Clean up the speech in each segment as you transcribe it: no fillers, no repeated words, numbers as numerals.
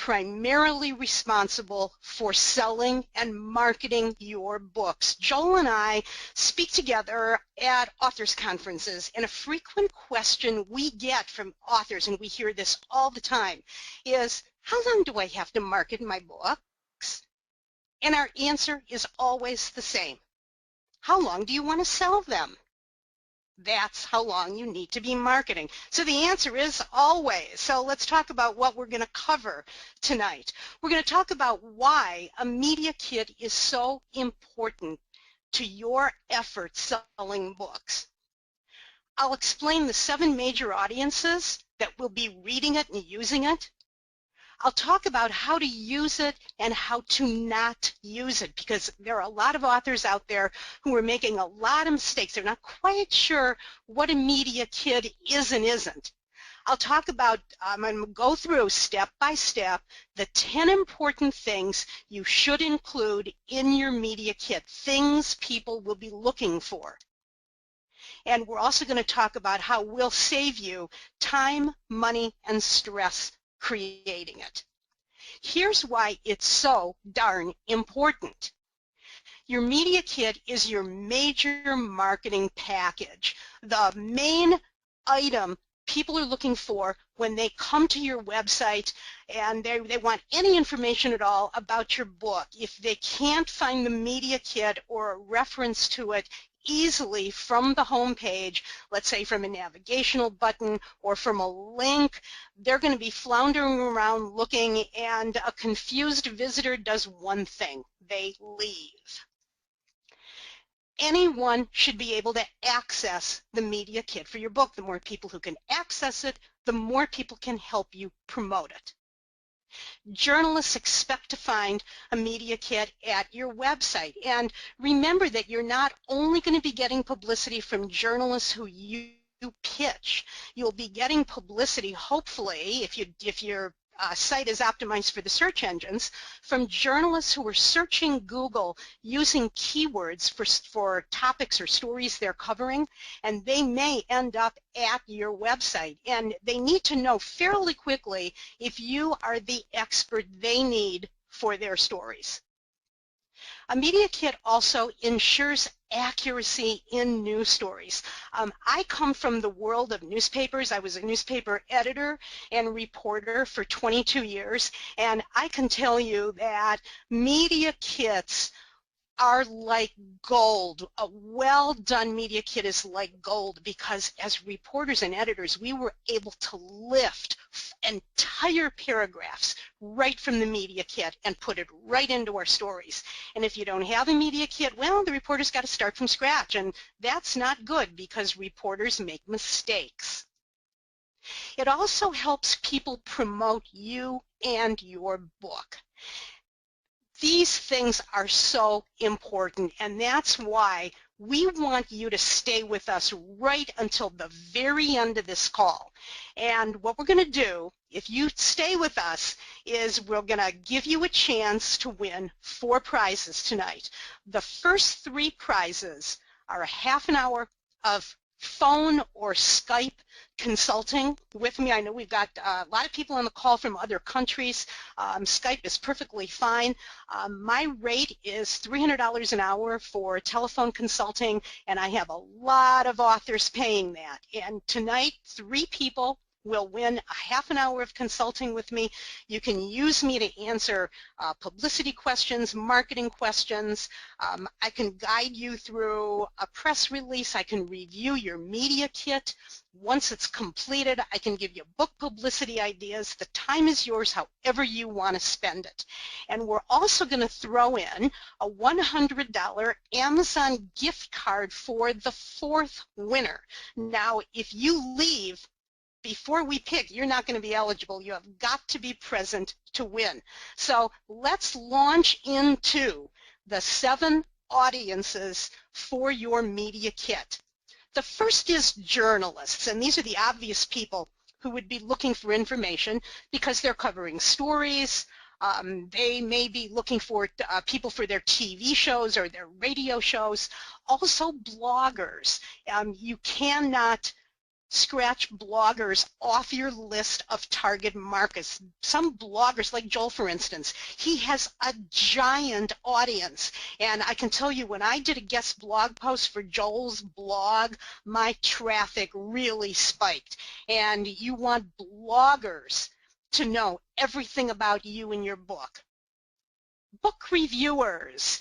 primarily responsible for selling and marketing your books. Joel and I speak together at authors conferences, and a frequent question we get from authors, and we hear this all the time, is how long do I have to market my books? And our answer is always the same. How long do you want to sell them? That's how long you need to be marketing. So the answer is always. So let's talk about what we're going to cover tonight. We're going to talk about why a media kit is so important to your efforts selling books. I'll explain the 7 major audiences that will be reading it and using it. I'll talk about how to use it and how to not use it, because there are a lot of authors out there who are making a lot of mistakes. They're not quite sure what a media kit is and isn't. I'll talk about, I'm going to go through step by step the 10 important things you should include in your media kit, things people will be looking for. And we're also going to talk about how we'll save you time, money, and stress creating it. Here's why it's so darn important. Your media kit is your major marketing package, the main item people are looking for when they come to your website and they want any information at all about your book. If they can't find the media kit or a reference to it easily from the home page, let's say from a navigational button or from a link, they're going to be floundering around looking, and a confused visitor does one thing: they leave. Anyone should be able to access the media kit for your book. The more people who can access it, the more people can help you promote it. Journalists expect to find a media kit at your website. And remember that you're not only going to be getting publicity from journalists who you pitch. You'll be getting publicity, hopefully, if your site is optimized for the search engines, from journalists who are searching Google using keywords for topics or stories they're covering, and they may end up at your website. And they need to know fairly quickly if you are the expert they need for their stories. A media kit also ensures accuracy in news stories. I come from the world of newspapers. I was a newspaper editor and reporter for 22 years, and I can tell you that media kits are like gold. A well-done media kit is like gold, because as reporters and editors, we were able to lift entire paragraphs right from the media kit and put it right into our stories. And if you don't have a media kit, well, the reporter's got to start from scratch, and that's not good because reporters make mistakes. It also helps people promote you and your book. These things are so important, and that's why we want you to stay with us right until the very end of this call. And what we're going to do, if you stay with us, is we're going to give you a chance to win 4 prizes tonight. The first 3 prizes are a half an hour of phone or Skype consulting with me. I know we've got a lot of people on the call from other countries. Skype is perfectly fine. My rate is $300 an hour for telephone consulting, and I have a lot of authors paying that. And tonight, 3 people will win a half an hour of consulting with me. You can use me to answer publicity questions, marketing questions. I can guide you through a press release. I can review your media kit. Once it's completed, I can give you book publicity ideas. The time is yours however you want to spend it. And we're also going to throw in a $100 Amazon gift card for the 4th winner. Now, if you leave before we pick, you're not going to be eligible. You have got to be present to win. So let's launch into the 7 audiences for your media kit. The first is journalists, and these are the obvious people who would be looking for information because they're covering stories. They may be looking for people for their TV shows or their radio shows. Also bloggers. You cannot scratch bloggers off your list of target markets. Some bloggers, like Joel, for instance, he has a giant audience. And I can tell you, when I did a guest blog post for Joel's blog, my traffic really spiked. And you want bloggers to know everything about you and your book. Book reviewers.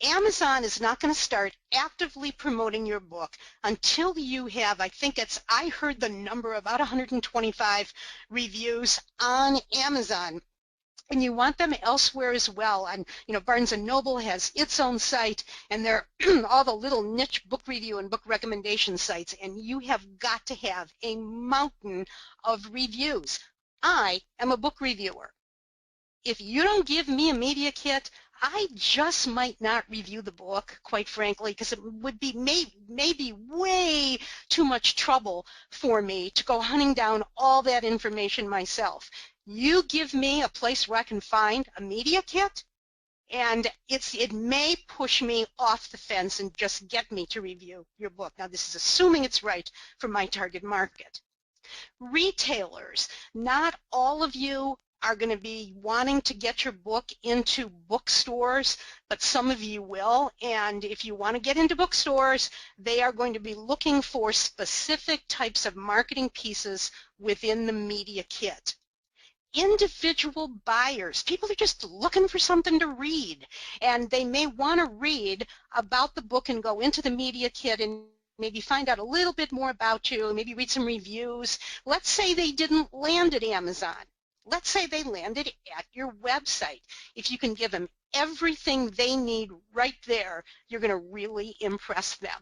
Amazon is not going to start actively promoting your book until you have, I heard the number, about 125 reviews on Amazon. And you want them elsewhere as well. And Barnes & Noble has its own site, and there are all the little niche book review and book recommendation sites, and you have got to have a mountain of reviews. I am a book reviewer. If you don't give me a media kit, I just might not review the book, quite frankly, because it would be maybe way too much trouble for me to go hunting down all that information myself. You give me a place where I can find a media kit, and it may push me off the fence and just get me to review your book. Now, this is assuming it's right for my target market. Retailers, not all of you are going to be wanting to get your book into bookstores, but some of you will. And if you want to get into bookstores, they are going to be looking for specific types of marketing pieces within the media kit. Individual buyers, people are just looking for something to read, and they may want to read about the book and go into the media kit and maybe find out a little bit more about you, maybe read some reviews. Let's say they didn't land at Amazon. Let's say they landed at your website. If you can give them everything they need right there, you're going to really impress them.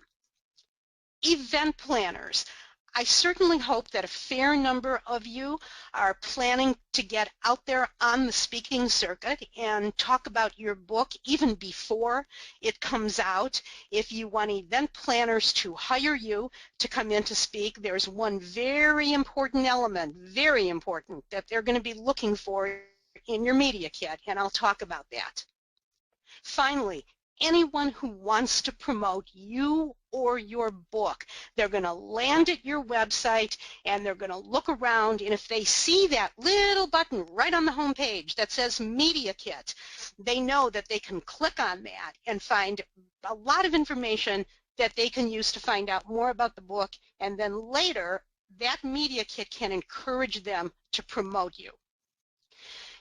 Event planners. I certainly hope that a fair number of you are planning to get out there on the speaking circuit and talk about your book even before it comes out. If you want event planners to hire you to come in to speak, there's one very important element, very important, that they're going to be looking for in your media kit, and I'll talk about that. Finally, anyone who wants to promote you or your book, they're going to land at your website and they're going to look around, and if they see that little button right on the home page that says Media Kit, they know that they can click on that and find a lot of information that they can use to find out more about the book, and then later that Media Kit can encourage them to promote you.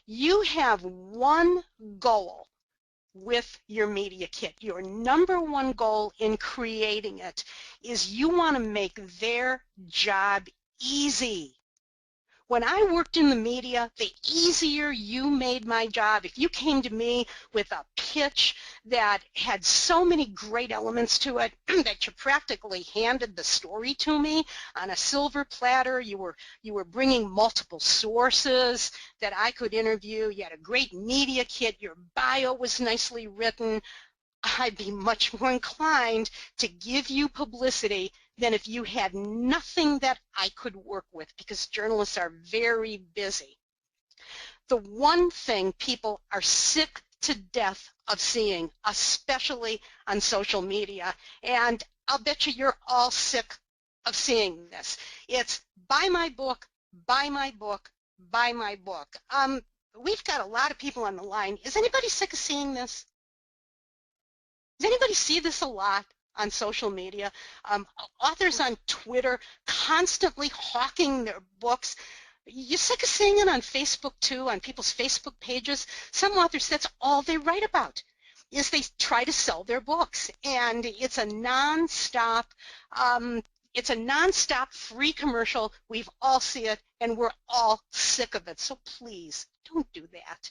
You have one goal with your media kit. Your number one goal in creating it is you want to make their job easy. When I worked in the media, the easier you made my job, if you came to me with a pitch that had so many great elements to it that you practically handed the story to me on a silver platter, you were bringing multiple sources that I could interview, you had a great media kit, your bio was nicely written, I'd be much more inclined to give you publicity than if you had nothing that I could work with, because journalists are very busy. The one thing people are sick to death of seeing, especially on social media, and I'll bet you're all sick of seeing this, it's buy my book, buy my book, buy my book. We've got a lot of people on the line. Is anybody sick of seeing this? Does anybody see this a lot on social media? Authors on Twitter constantly hawking their books. You're sick of seeing it on Facebook too, on people's Facebook pages. Some authors, that's all they write about, is they try to sell their books. And it's a nonstop, free commercial. We've all seen it, and we're all sick of it. So please, don't do that.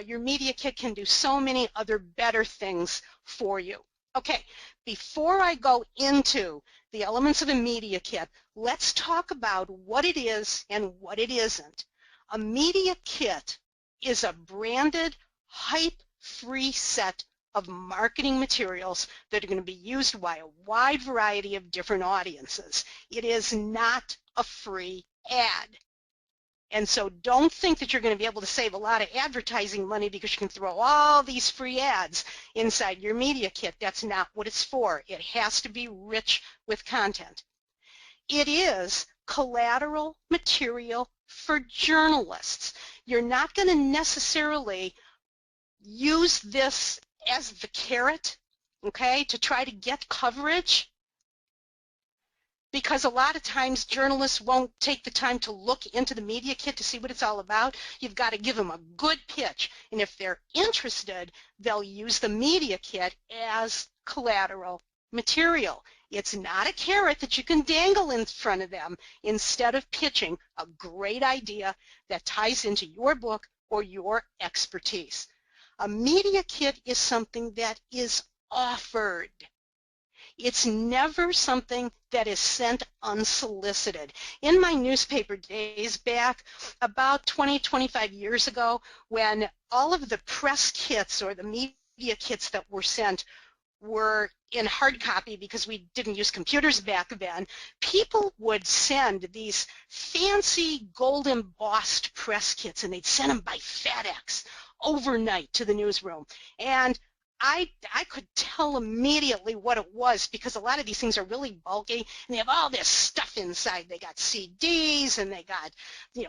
Your media kit can do so many other better things for you. Okay, before I go into the elements of a media kit, let's talk about what it is and what it isn't. A media kit is a branded, hype-free set of marketing materials that are going to be used by a wide variety of different audiences. It is not a free ad. And so don't think that you're going to be able to save a lot of advertising money because you can throw all these free ads inside your media kit. That's not what it's for. It has to be rich with content. It is collateral material for journalists. You're not going to necessarily use this as the carrot, okay, to try to get coverage, because a lot of times journalists won't take the time to look into the media kit to see what it's all about. You've got to give them a good pitch, and if they're interested, they'll use the media kit as collateral material. It's not a carrot that you can dangle in front of them instead of pitching a great idea that ties into your book or your expertise. A media kit is something that is offered. It's never something that is sent unsolicited. In my newspaper days back about 20, 25 years ago, when all of the press kits or the media kits that were sent were in hard copy because we didn't use computers back then, people would send these fancy gold embossed press kits, and they'd send them by FedEx overnight to the newsroom. And I could tell immediately what it was, because a lot of these things are really bulky and they have all this stuff inside. They got CDs and they got,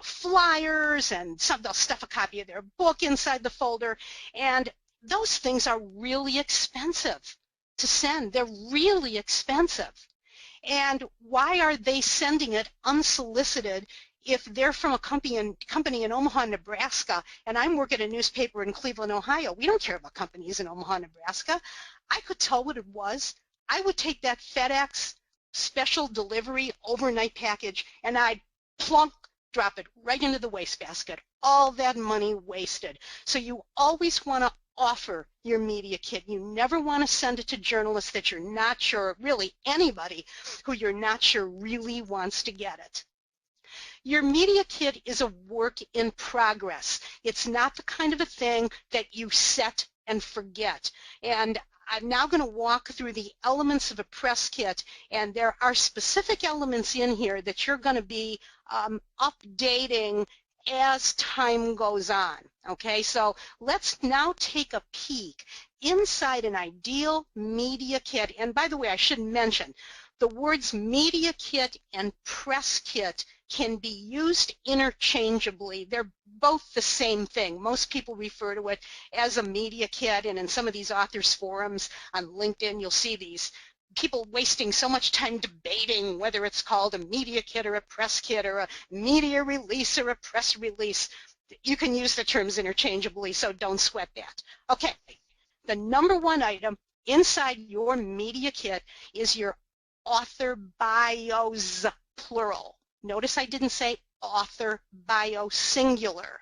flyers, and they'll stuff a copy of their book inside the folder, and those things are really expensive to send. They're really expensive. And why are they sending it unsolicited if they're from a company in Omaha, Nebraska, and I'm working at a newspaper in Cleveland, Ohio? We don't care about companies in Omaha, Nebraska. I could tell what it was. I would take that FedEx special delivery overnight package and I'd plunk, drop it right into the wastebasket. All that money wasted. So you always want to offer your media kit. You never want to send it to journalists that you're not sure, really anybody who you're not sure really wants to get it. Your media kit is a work in progress. It's not the kind of a thing that you set and forget. And I'm now going to walk through the elements of a press kit, and there are specific elements in here that you're going to be updating as time goes on. Okay, so let's now take a peek inside an ideal media kit. And by the way, I should mention, the words media kit and press kit can be used interchangeably. They're both the same thing. Most people refer to it as a media kit, and in some of these authors forums on LinkedIn, you'll see these people wasting so much time debating whether it's called a media kit or a press kit or a media release or a press release. You can use the terms interchangeably, so don't sweat that. Okay, the number one item inside your media kit is your author bios, plural. Notice I didn't say author bio, singular.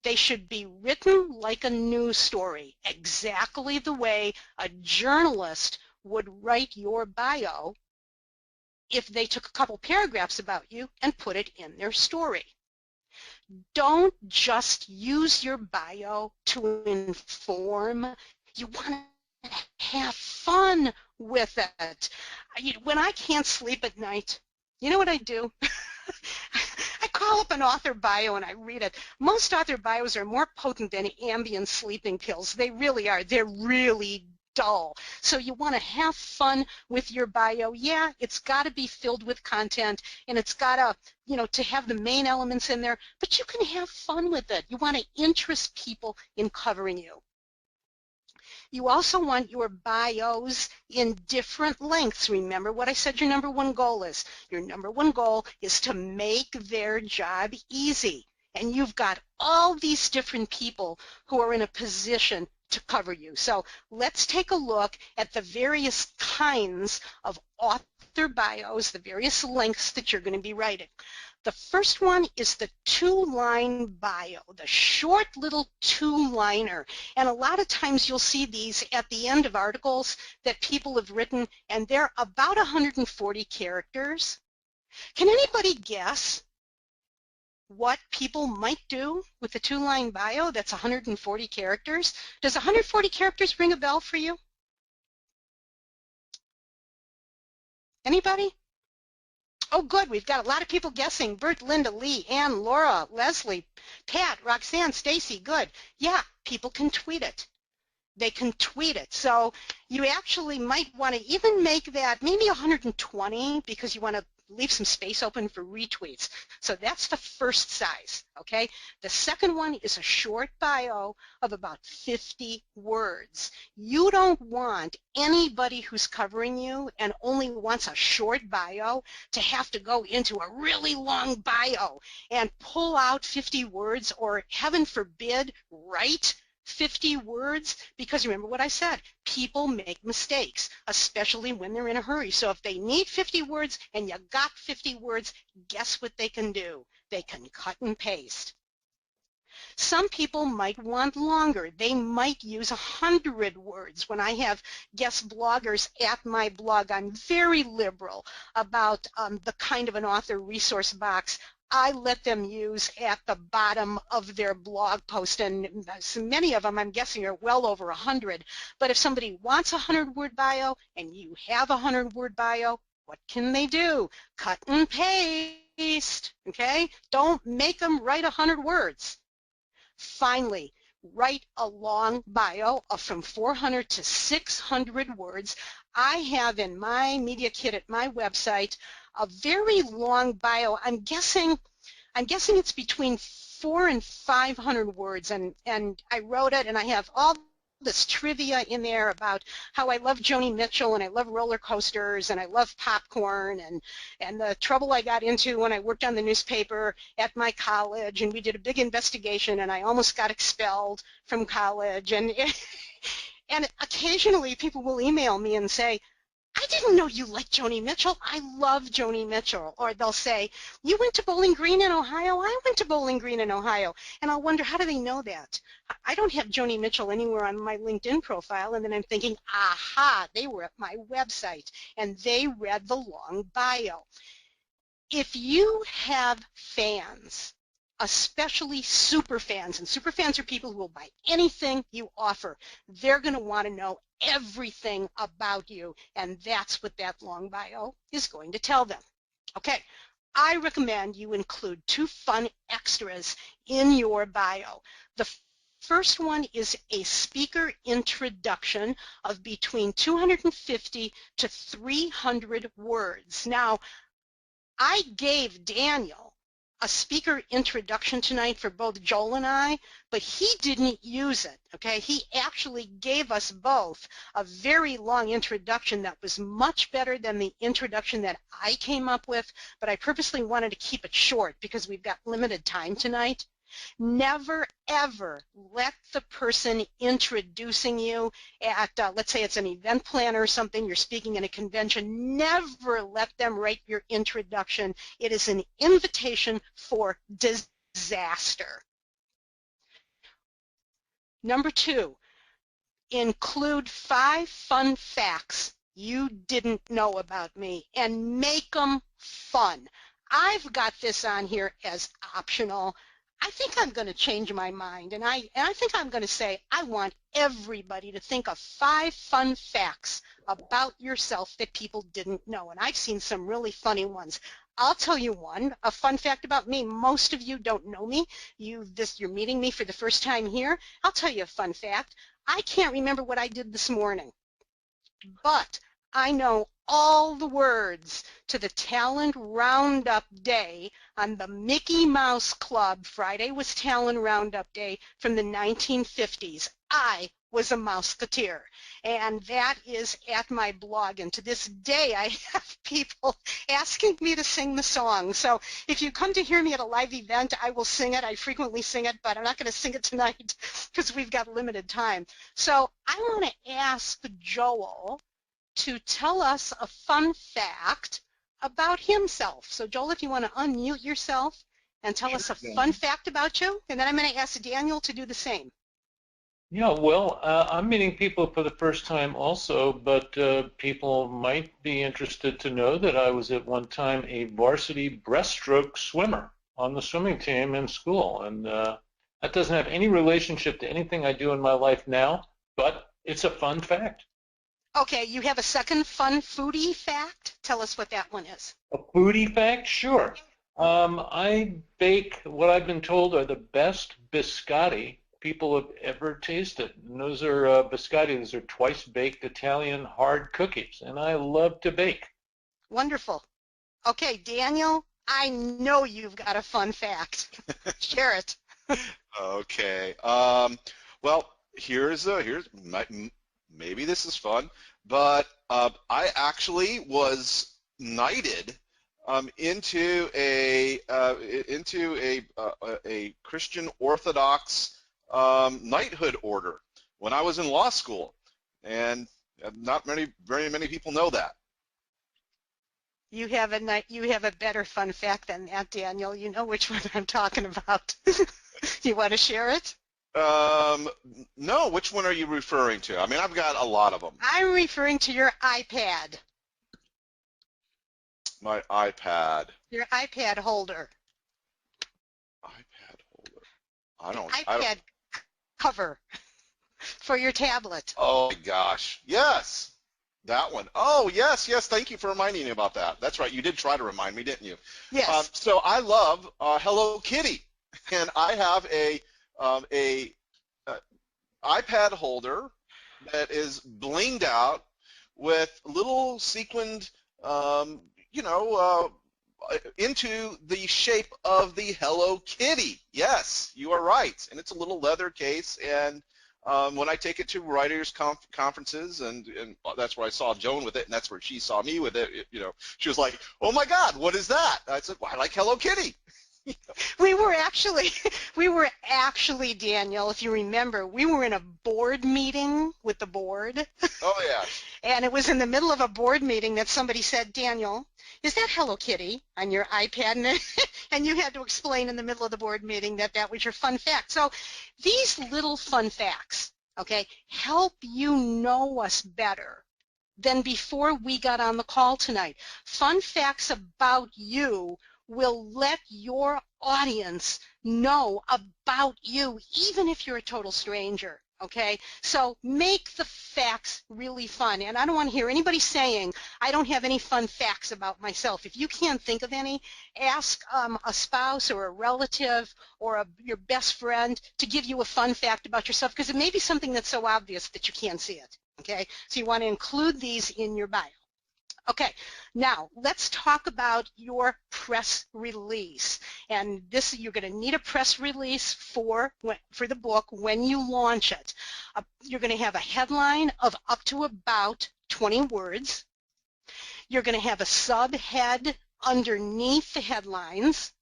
They should be written like a news story, exactly the way a journalist would write your bio if they took a couple paragraphs about you and put it in their story. Don't just use your bio to inform. You want to have fun with it. When I can't sleep at night, you know what I do? I call up an author bio and I read it. Most author bios are more potent than Ambien sleeping pills. They really are. They're really dull. So you want to have fun with your bio. Yeah, it's got to be filled with content, and it's got to, to have the main elements in there, but you can have fun with it. You want to interest people in covering you. You also want your bios in different lengths. Remember what I said your number one goal is. Your number one goal is to make their job easy. And you've got all these different people who are in a position to cover you. So let's take a look at the various kinds of author bios, the various lengths that you're going to be writing. The first one is the two-line bio, the short little two-liner. And a lot of times you'll see these at the end of articles that people have written, and they're about 140 characters. Can anybody guess what people might do with a two-line bio that's 140 characters? Does 140 characters ring a bell for you? Anybody? Oh, good. We've got a lot of people guessing. Bert, Linda, Lee, Ann, Laura, Leslie, Pat, Roxanne, Stacy. Good. Yeah, people can tweet it. They can tweet it. So you actually might want to even make that maybe 120 because you want to leave some space open for retweets. So that's the first size, okay? The second one is a short bio of about 50 words. You don't want anybody who's covering you and only wants a short bio to have to go into a really long bio and pull out 50 words or, heaven forbid, write 50 words, because remember what I said, people make mistakes, especially when they're in a hurry. So if they need 50 words and you got 50 words, guess what they can do? They can cut and paste. Some people might want longer. They might use 100 words. When I have guest bloggers at my blog, I'm very liberal about the kind of an author resource box I let them use at the bottom of their blog post, and so many of them, I'm guessing, are well over 100. But if somebody wants a 100-word bio and you have a 100-word bio, what can they do? Cut and paste, okay? Don't make them write 100 words. Finally, write a long bio of from 400 to 600 words. I have in my media kit at my website a very long bio. I'm guessing it's between 400 and 500 words, and I wrote it, and I have all this trivia in there about how I love Joni Mitchell and I love roller coasters and I love popcorn and the trouble I got into when I worked on the newspaper at my college, and we did a big investigation and I almost got expelled from college, and occasionally people will email me and say, I didn't know you liked Joni Mitchell. I love Joni Mitchell. Or they'll say, you went to Bowling Green in Ohio? I went to Bowling Green in Ohio. And I'll wonder, how do they know that? I don't have Joni Mitchell anywhere on my LinkedIn profile. And then I'm thinking, aha, they were at my website and they read the long bio. If you have fans, especially super fans, and super fans are people who will buy anything you offer, they're going to want to know everything about you, and that's what that long bio is going to tell them. Okay, I recommend you include 2 fun extras in your bio. The first one is a speaker introduction of between 250 to 300 words. Now, I gave Daniel a speaker introduction tonight for both Joel and I, but he didn't use it, okay? He actually gave us both a very long introduction that was much better than the introduction that I came up with, but I purposely wanted to keep it short because we've got limited time tonight. Never, ever let the person introducing you at, let's say it's an event planner or something, you're speaking at a convention, never let them write your introduction. It is an invitation for disaster. Number 2, include 5 fun facts you didn't know about me and make them fun. I've got this on here as optional. I think I'm going to change my mind, and I think I'm going to say I want everybody to think of 5 fun facts about yourself that people didn't know, and I've seen some really funny ones. I'll tell you one, a fun fact about me. Most of you don't know me. You're meeting me for the first time here. I'll tell you a fun fact. I can't remember what I did this morning, but I know all the words to the Talent Roundup Day on the Mickey Mouse Club. Friday was Talent Roundup Day from the 1950s. I was a Mouseketeer, and that is at my blog. And to this day, I have people asking me to sing the song. So if you come to hear me at a live event, I will sing it. I frequently sing it, but I'm not going to sing it tonight because we've got limited time. So I want to ask Joel to tell us a fun fact about himself. So Joel, if you want to unmute yourself and tell us a fun fact about you, and then I'm going to ask Daniel to do the same. Yeah, well, I'm meeting people for the first time also, but people might be interested to know that I was at one time a varsity breaststroke swimmer on the swimming team in school, and that doesn't have any relationship to anything I do in my life now, but it's a fun fact. Okay, you have a second fun foodie fact? Tell us what that one is. A foodie fact? Sure. I bake what I've been told are the best biscotti people have ever tasted. And those are biscotti. Those are twice-baked Italian hard cookies, and I love to bake. Wonderful. Okay, Daniel, I know you've got a fun fact. Share it. Okay. Well, maybe this is fun, but I actually was knighted into a Christian Orthodox knighthood order when I was in law school, and not very many people know that. You have a better fun fact than that, Daniel. You know which one I'm talking about. You want to share it? No, which one are you referring to? I mean, I've got a lot of them. I'm referring to your iPad. My iPad. Your iPad holder. iPad holder. I don't. Cover for your tablet. Oh my gosh. Yes. That one. Oh, yes. Thank you for reminding me about that. That's right. You did try to remind me, didn't you? Yes. So I love Hello Kitty, and I have a iPad holder that is blinged out with little sequined, into the shape of the Hello Kitty. Yes, you are right. And it's a little leather case, and when I take it to writers' conferences, and that's where I saw Joan with it, and that's where she saw me with it, she was like, "Oh my God, what is that?" I said, "Well, I like Hello Kitty." We were actually, Daniel, if you remember, we were in a board meeting with the board. Oh, yeah. And it was in the middle of a board meeting that somebody said, "Daniel, is that Hello Kitty on your iPad?" And you had to explain in the middle of the board meeting that was your fun fact. So these little fun facts, okay, help you know us better than before we got on the call tonight. Fun facts about you will let your audience know about you, even if you're a total stranger, okay? So make the facts really fun. And I don't want to hear anybody saying, "I don't have any fun facts about myself." If you can't think of any, ask a spouse or a relative or your best friend to give you a fun fact about yourself, because it may be something that's so obvious that you can't see it, okay? So you want to include these in your bio. Okay, now let's talk about your press release. And this, you're going to need a press release for the book when you launch it. You're going to have a headline of up to about 20 words. You're going to have a subhead underneath the headlines.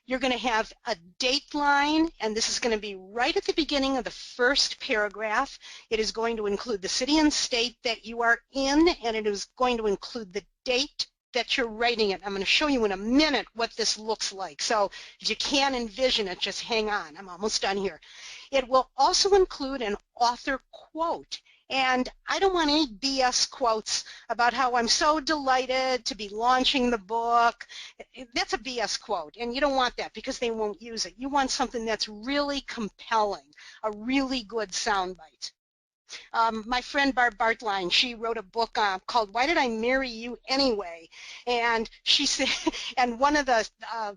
You're going to have a date line, and this is going to be right at the beginning of the first paragraph. It is going to include the city and state that you are in, and it is going to include the date that you're writing it. I'm going to show you in a minute what this looks like. So if you can't envision it, just hang on. I'm almost done here. It will also include an author quote. And I don't want any BS quotes about how I'm so delighted to be launching the book. That's a BS quote, and you don't want that because they won't use it. You want something that's really compelling, a really good soundbite. My friend Barb Bartline, she wrote a book called "Why Did I Marry You Anyway?" And she said, and one of the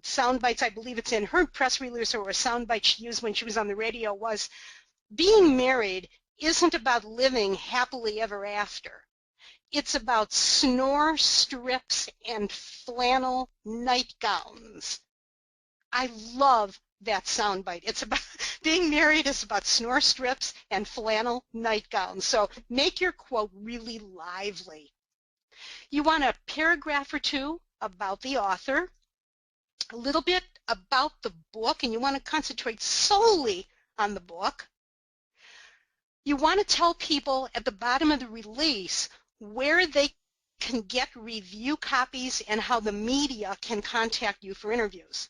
sound bites, I believe it's in her press release or a sound bite she used when she was on the radio, was, "Being married isn't about living happily ever after. It's about snore strips and flannel nightgowns." I love that soundbite. It's about being married is about snore strips and flannel nightgowns. So make your quote really lively. You want a paragraph or two about the author, a little bit about the book, and you want to concentrate solely on the book. You want to tell people at the bottom of the release where they can get review copies and how the media can contact you for interviews.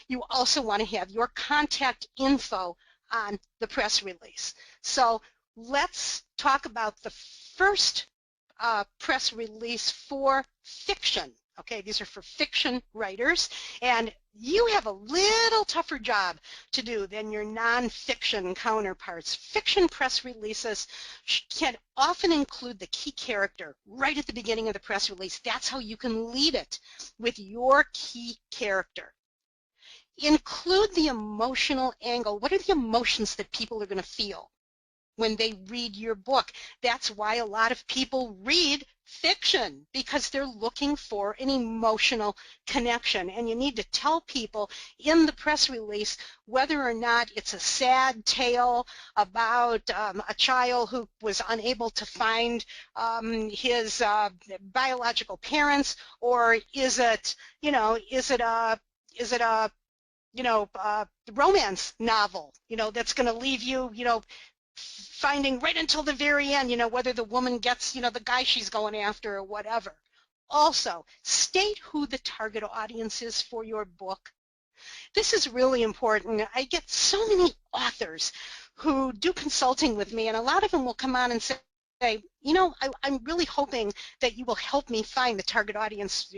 You also want to have your contact info on the press release. So let's talk about the first press release for fiction. Okay, these are for fiction writers, and you have a little tougher job to do than your nonfiction counterparts. Fiction press releases can often include the key character right at the beginning of the press release. That's how you can lead it with your key character. Include the emotional angle. What are the emotions that people are going to feel when they read your book? That's why a lot of people read fiction, because they're looking for an emotional connection. And you need to tell people in the press release whether or not it's a sad tale about a child who was unable to find his biological parents, or is it, a romance novel, that's going to leave you, finding right until the very end, whether the woman gets, the guy she's going after or whatever. Also, state who the target audience is for your book. This is really important. I get so many authors who do consulting with me, and a lot of them will come on and say, I'm really hoping that you will help me find the target audience,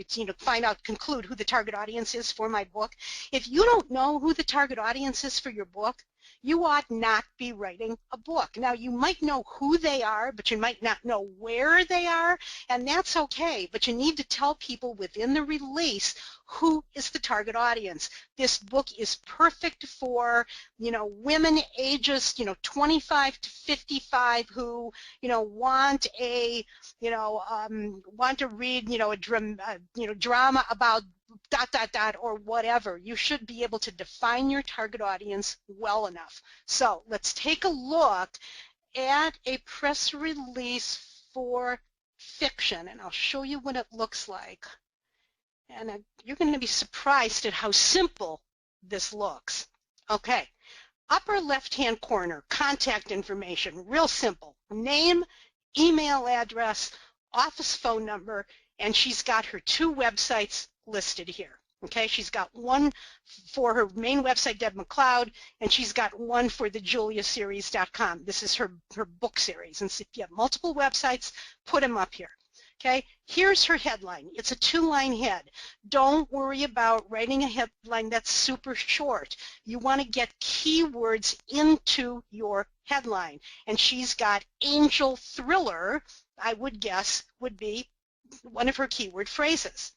conclude who the target audience is for my book. If you don't know who the target audience is for your book, you ought not be writing a book. Now, you might know who they are, but you might not know where they are, and that's okay. But you need to tell people within the release who is the target audience. This book is perfect for, women ages, 25 to 55 who, want a, want to read, a drama about ... or whatever. You should be able to define your target audience well enough. So let's take a look at a press release for fiction, and I'll show you what it looks like. And you're going to be surprised at how simple this looks. Okay, upper left-hand corner, contact information, real simple. Name, email address, office phone number, and she's got her 2 websites listed here. Okay, she's got one for her main website, Deb McLeod, and she's got one for the JuliaSeries.com. This is her book series. And so if you have multiple websites, put them up here. Okay, here's her headline. It's a 2-line head. Don't worry about writing a headline that's super short. You want to get keywords into your headline. And she's got angel thriller, I would guess, would be one of her keyword phrases.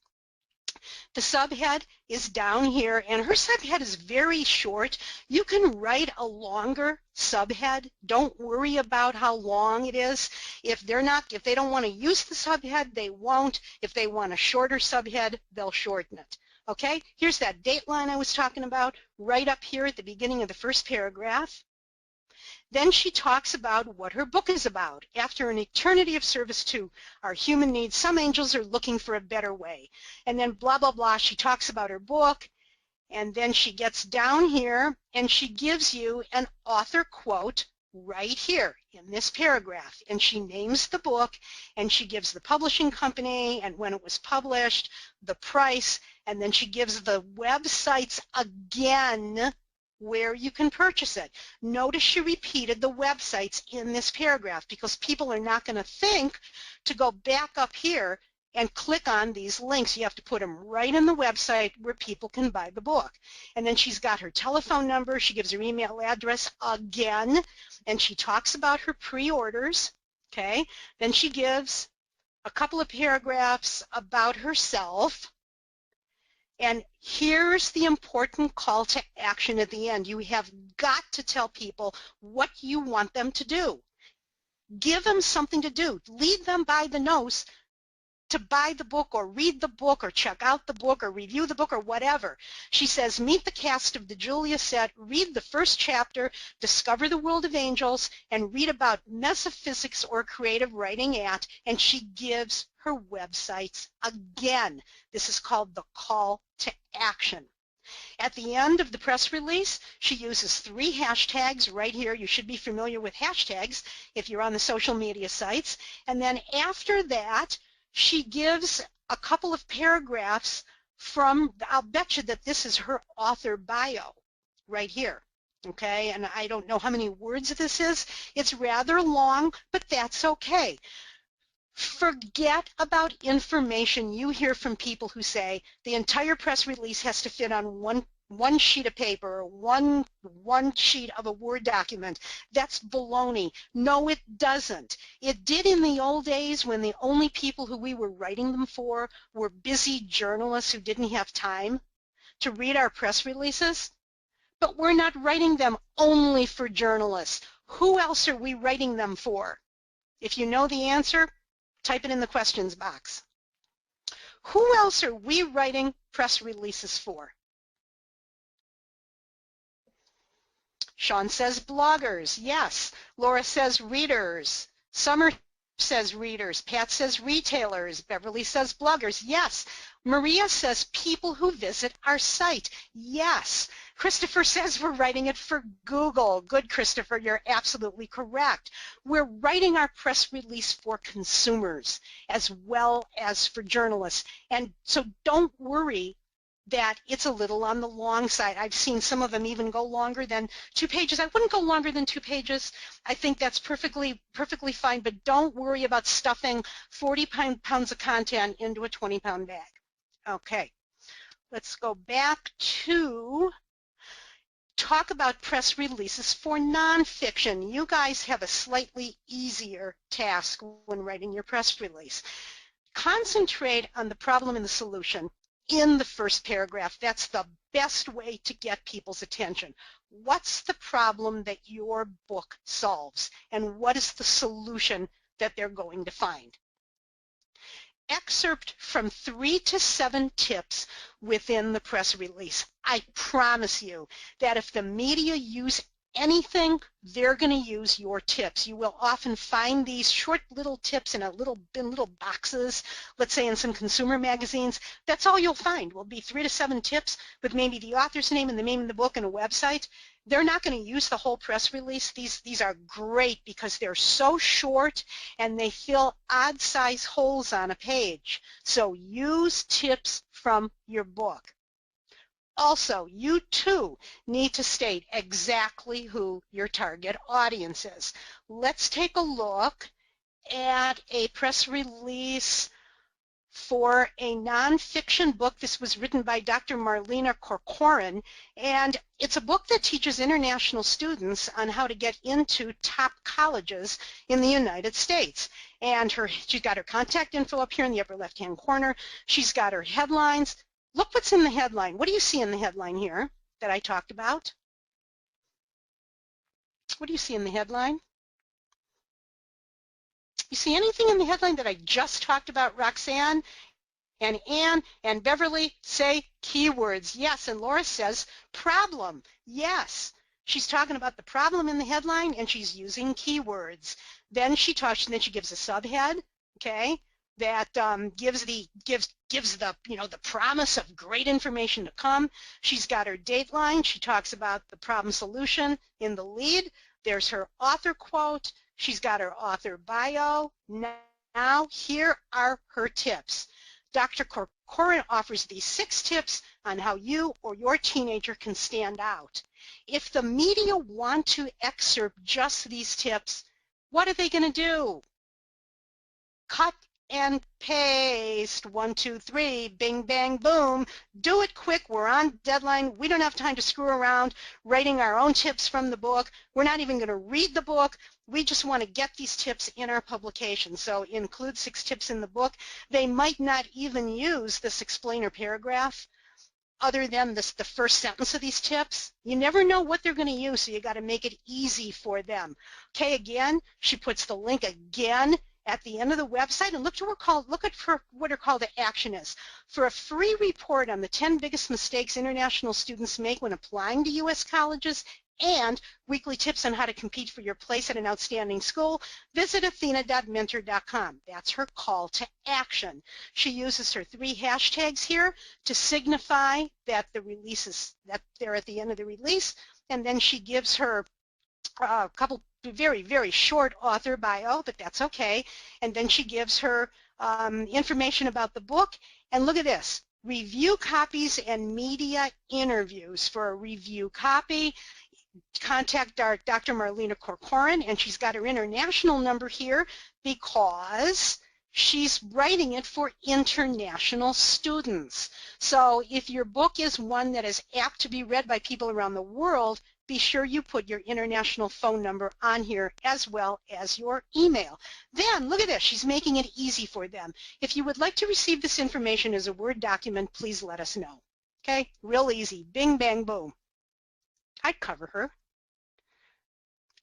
The subhead is down here, and her subhead is very short. You can write a longer subhead. Don't worry about how long it is. If they don't want to use the subhead, they won't. If they want a shorter subhead, they'll shorten it. Okay, here's that date line I was talking about right up here at the beginning of the first paragraph. Then she talks about what her book is about. After an eternity of service to our human needs, some angels are looking for a better way. And then blah, blah, blah. She talks about her book, and then she gets down here, and she gives you an author quote right here in this paragraph. And she names the book, and she gives the publishing company and when it was published, the price, and then she gives the websites again where you can purchase it. Notice she repeated the websites in this paragraph because people are not going to think to go back up here and click on these links. You have to put them right in the website where people can buy the book. And then she's got her telephone number. She gives her email address again, and she talks about her pre-orders. Okay. Then she gives a couple of paragraphs about herself. And here's the important call to action at the end. You have got to tell people what you want them to do. Give them something to do. Lead them by the nose to buy the book or read the book or check out the book or review the book or whatever. She says, meet the cast of the Julia set, read the first chapter, discover the world of angels, and read about metaphysics or creative writing at, and she gives her websites again. This is called the call to action. At the end of the press release, she uses 3 hashtags right here. You should be familiar with hashtags if you're on the social media sites. And then after that, she gives a couple of paragraphs from, I'll bet you that this is her author bio right here. Okay, and I don't know how many words this is. It's rather long, but that's okay. Forget about information you hear from people who say the entire press release has to fit on one sheet of paper or one sheet of a Word document. That's baloney. No, it doesn't. It did in the old days when the only people who we were writing them for were busy journalists who didn't have time. to read our press releases, but we're not writing them only for journalists. Who else are we writing them for? If you know the answer, type it in the questions box. Who else are we writing press releases for? Sean says bloggers. Yes. Laura says readers. Summer says readers. Pat says retailers. Beverly says bloggers. Yes. Maria says people who visit our site. Yes. Christopher says we're writing it for Google. Good, Christopher. You're absolutely correct. We're writing our press release for consumers as well as for journalists. And so don't worry that it's a little on the long side. I've seen some of them even go longer than 2 pages. I wouldn't go longer than 2 pages. I think that's perfectly fine, but don't worry about stuffing 40 pounds of content into a 20-pound bag. Okay, let's go back to talk about press releases for nonfiction. You guys have a slightly easier task when writing your press release. Concentrate on the problem and the solution in the first paragraph. That's the best way to get people's attention. What's the problem that your book solves, and what is the solution that they're going to find? Excerpt from 3 to 7 tips within the press release. I promise you that if the media use anything, they're going to use your tips. You will often find these short little tips in little boxes, let's say in some consumer magazines. That's all you'll find will be 3 to 7 tips with maybe the author's name and the name of the book and a website. They're not going to use the whole press release. These are great because they're so short and they fill odd-size holes on a page. So use tips from your book. Also, you too need to state exactly who your target audience is. Let's take a look at a press release for a nonfiction book. This was written by Dr. Marlena Corcoran, and it's a book that teaches international students on how to get into top colleges in the United States. And she's got her contact info up here in the upper left-hand corner. She's got her headlines. Look what's in the headline. What do you see in the headline here that I talked about? What do you see in the headline? You see anything in the headline that I just talked about? Roxanne and Ann and Beverly say keywords. Yes, and Laura says problem. Yes, she's talking about the problem in the headline and she's using keywords. Then she gives a subhead, okay, that gives the the promise of great information to come. She's got her dateline. She talks about the problem solution in the lead. There's her author quote. She's got her author bio. Now here are her tips. Dr. Corcoran offers these 6 tips on how you or your teenager can stand out. If the media want to excerpt just these tips, what are they going to do? Cut and paste, 1, 2, 3, bing, bang, boom. Do it quick. We're on deadline. We don't have time to screw around writing our own tips from the book. We're not even going to read the book. We just want to get these tips in our publication. So include 6 tips in the book. They might not even use this explainer paragraph other than the first sentence of these tips. You never know what they're going to use, so you got to make it easy for them. Okay, again, she puts the link again at the end of the website, and look at what her call to action is. For a free report on the 10 biggest mistakes international students make when applying to U.S. colleges and weekly tips on how to compete for your place at an outstanding school, visit athena.mentor.com. That's her call to action. She uses her 3 hashtags here to signify that that they're at the end of the release, and then she gives her a couple very, very short author bio, but that's okay. And then she gives her information about the book. And look at this, review copies and media interviews. For a review copy, contact Dr. Marlena Corcoran, and she's got her international number here because she's writing it for international students. So if your book is one that is apt to be read by people around the world, be sure you put your international phone number on here as well as your email. Then, look at this, she's making it easy for them. If you would like to receive this information as a Word document, please let us know. Okay, real easy. Bing, bang, boom. I'd cover her.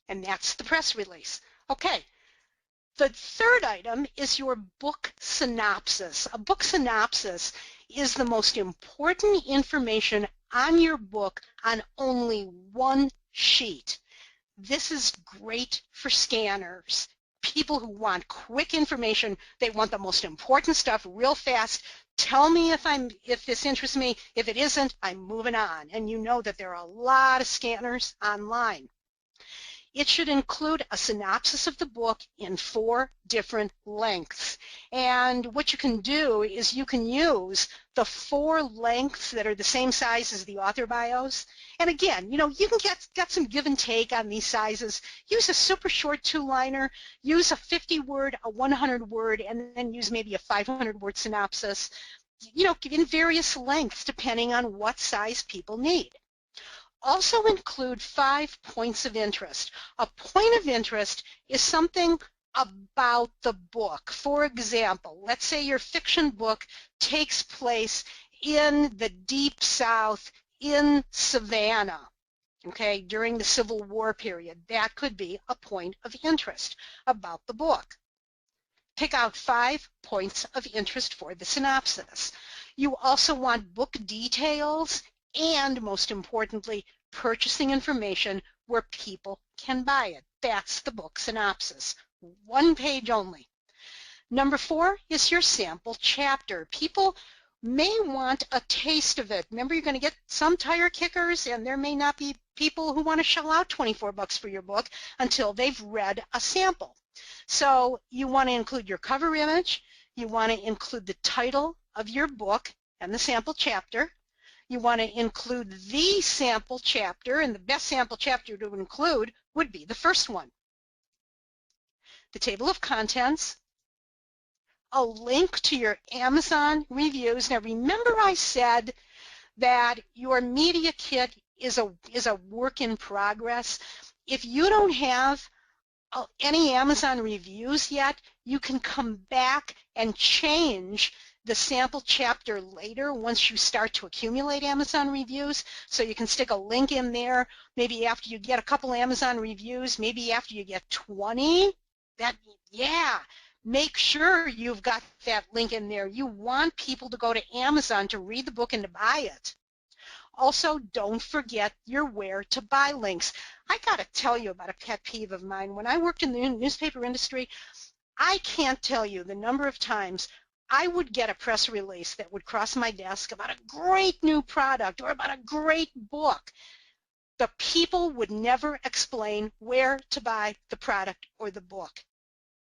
And that's the press release. Okay. The third item is your book synopsis. A book synopsis is the most important information on your book on only one sheet. This is great for scanners. People who want quick information, they want the most important stuff real fast. Tell me if this interests me. If it isn't, I'm moving on. And you know that there are a lot of scanners online. It should include a synopsis of the book in 4 different lengths. And what you can do is you can use the 4 lengths that are the same size as the author bios. And again, you can get some give and take on these sizes. Use a super short 2-liner, use a 50-word, a 100-word, and then use maybe a 500-word synopsis, in various lengths depending on what size people need. Also include 5 points of interest. A point of interest is something about the book. For example, let's say your fiction book takes place in the Deep South in Savannah, okay, during the Civil War period. That could be a point of interest about the book. Pick out 5 points of interest for the synopsis. You also want book details and, most importantly, purchasing information where people can buy it. That's the book synopsis. 1 page only. Number 4 is your sample chapter. People may want a taste of it. Remember, you're going to get some tire kickers, and there may not be people who want to shell out $24 for your book until they've read a sample. So you want to include your cover image. You want to include the title of your book and the sample chapter. You want to include the sample chapter, and the best sample chapter to include would be the first one. The table of contents, a link to your Amazon reviews. Now remember I said that your media kit is a work in progress. If you don't have any Amazon reviews yet, you can come back and change the sample chapter later once you start to accumulate Amazon reviews. So you can stick a link in there, maybe after you get a couple Amazon reviews, maybe after you get 20. Make sure you've got that link in there. You want people to go to Amazon to read the book and to buy it. Also, don't forget your where to buy links. I got to tell you about a pet peeve of mine. When I worked in the newspaper industry, I can't tell you the number of times I would get a press release that would cross my desk about a great new product or about a great book. The people would never explain where to buy the product or the book.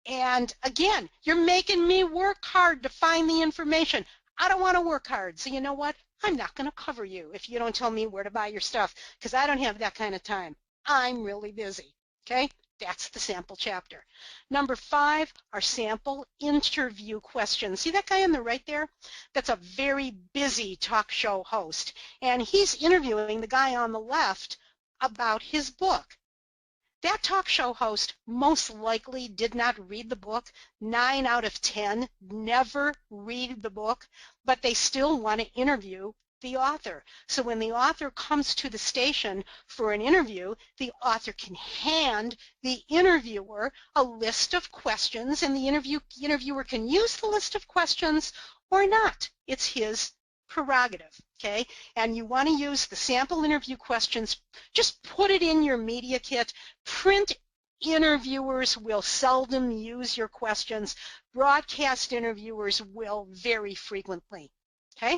And again, you're making me work hard to find the information. I don't want to work hard, so you know what? I'm not going to cover you if you don't tell me where to buy your stuff, because I don't have that kind of time. I'm really busy, okay? That's the sample chapter. Number 5 are sample interview questions. See that guy on the right there? That's a very busy talk show host, and he's interviewing the guy on the left about his book. That talk show host most likely did not read the book. 9 out of 10 never read the book, but they still want to interview the author. So when the author comes to the station for an interview, the author can hand the interviewer a list of questions, and the interviewer can use the list of questions or not. It's his prerogative, okay? And you want to use the sample interview questions. Just put it in your media kit. Print interviewers will seldom use your questions. Broadcast interviewers will very frequently, okay?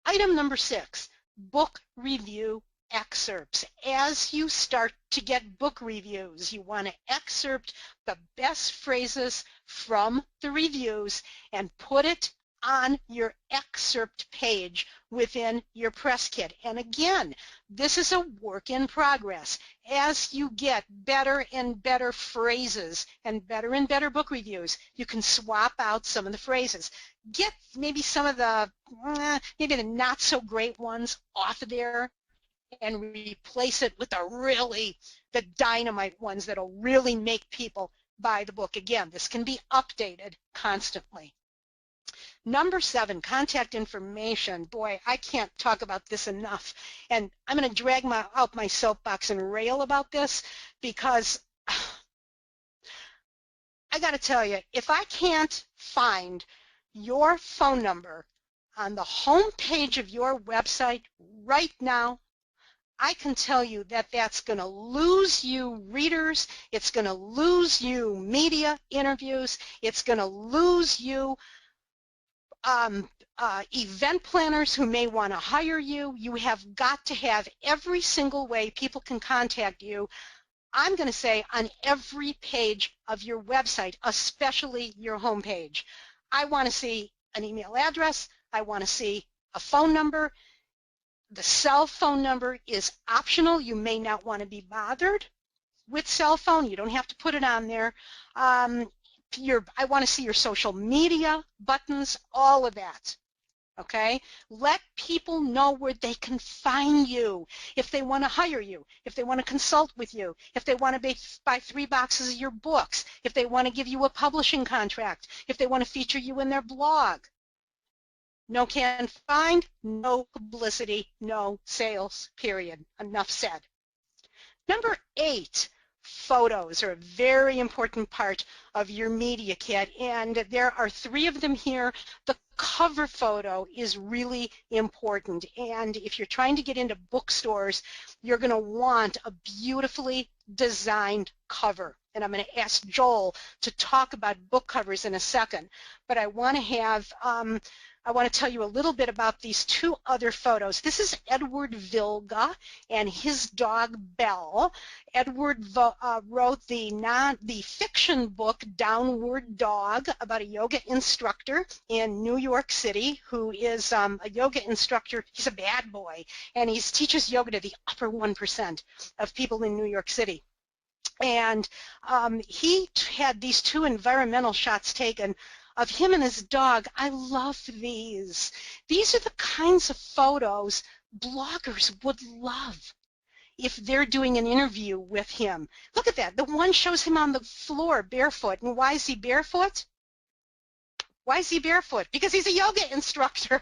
Item number 6, book review excerpts. As you start to get book reviews, you want to excerpt the best phrases from the reviews and put it on your excerpt page within your press kit. And again, this is a work in progress. As you get better and better phrases and better book reviews, you can swap out some of the phrases. Get maybe some of the not so great ones off of there and replace it with the dynamite ones that'll really make people buy the book. Again, this can be updated constantly. Number 7, contact information. Boy, I can't talk about this enough. And I'm going to drag out my soapbox and rail about this because I got to tell you, if I can't find your phone number on the home page of your website right now, I can tell you that that's going to lose you readers, it's going to lose you media interviews, it's going to lose you event planners who may want to hire you. You have got to have every single way people can contact you. I'm going to say on every page of your website, especially your home page. I want to see an email address. I want to see a phone number. The cell phone number is optional. You may not want to be bothered with cell phone. You don't have to put it on there. I want to see your social media buttons, all of that. Okay? Let people know where they can find you. If they want to hire you, if they want to consult with you, if they want to buy 3 boxes of your books, if they want to give you a publishing contract, if they want to feature you in their blog. No can find, no publicity, no sales, period. Enough said. Number 8, photos are a very important part of your media kit, and there are 3 of them here. The cover photo is really important, and if you're trying to get into bookstores, you're going to want a beautifully designed cover. And I'm going to ask Joel to talk about book covers in a second, but I want to tell you a little bit about these 2 other photos. This is Edward Vilga and his dog Belle. Edward wrote the fiction book Downward Dog about a yoga instructor in New York City who is a yoga instructor. He's a bad boy, and he teaches yoga to the upper 1% of people in New York City. And he had these 2 environmental shots taken of him and his dog. I love these. These are the kinds of photos bloggers would love if they're doing an interview with him. Look at that. The one shows him on the floor barefoot. And why is he barefoot? Why is he barefoot? Because he's a yoga instructor.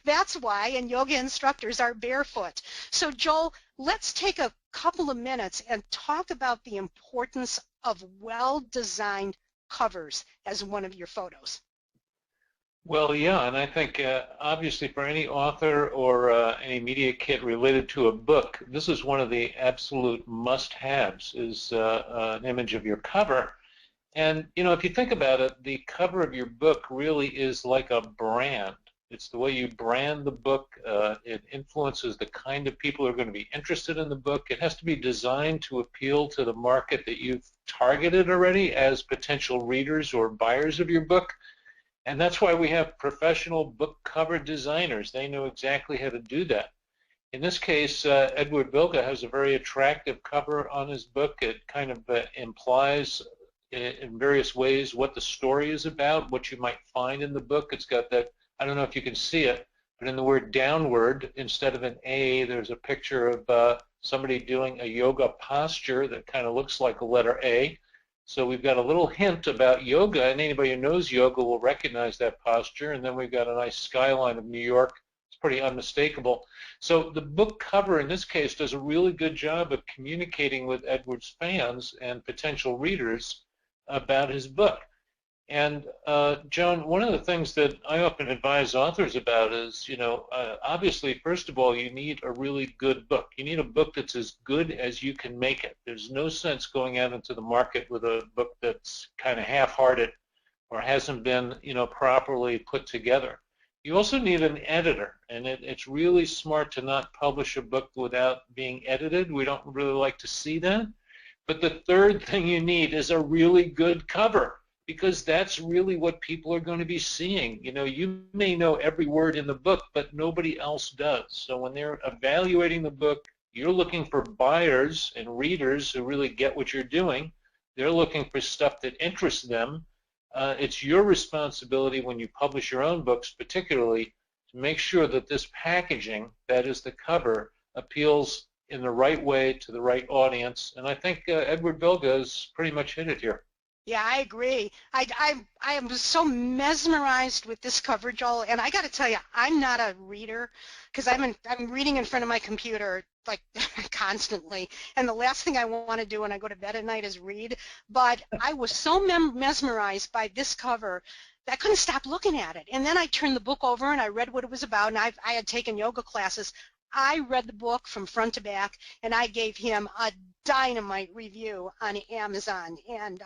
That's why, and yoga instructors are barefoot. So Joel, let's take a couple of minutes and talk about the importance of well-designed covers as one of your photos. Well, yeah, and I think obviously for any author or any media kit related to a book, this is one of the absolute must-haves, is an image of your cover. And, you know, if you think about it, the cover of your book really is like a brand. It's the way you brand the book. It influences the kind of people who are going to be interested in the book. It has to be designed to appeal to the market that you've targeted already as potential readers or buyers of your book. And that's why we have professional book cover designers. They know exactly how to do that. In this case, Edward Vilga has a very attractive cover on his book. It kind of implies in various ways what the story is about, what you might find in the book. It's got that, I don't know if you can see it, but in the word downward, instead of an A, there's a picture of somebody doing a yoga posture that kind of looks like a letter A. So we've got a little hint about yoga, and anybody who knows yoga will recognize that posture. And then we've got a nice skyline of New York. It's pretty unmistakable. So the book cover in this case does a really good job of communicating with Edward's fans and potential readers about his book. And Joan, one of the things that I often advise authors about is, you know, obviously, first of all, you need a really good book. You need a book that's as good as you can make it. There's no sense going out into the market with a book that's kind of half-hearted or hasn't been, you know, properly put together. You also need an editor, and it's really smart to not publish a book without being edited. We don't really like to see that. But the third thing you need is a really good cover, because that's really what people are going to be seeing. You know, you may know every word in the book, but nobody else does. So when they're evaluating the book, you're looking for buyers and readers who really get what you're doing. They're looking for stuff that interests them. It's your responsibility when you publish your own books, particularly, to make sure that this packaging, that is the cover, appeals in the right way to the right audience. And I think Edward Vilga has pretty much hit it here. Yeah, I agree. I am so mesmerized with this cover, Joel, and I got to tell you, I'm not a reader because I'm reading in front of my computer like constantly, and the last thing I want to do when I go to bed at night is read. But I was so mesmerized by this cover that I couldn't stop looking at it. And then I turned the book over and I read what it was about, and I had taken yoga classes. I read the book from front to back, and I gave him a dynamite review on Amazon, and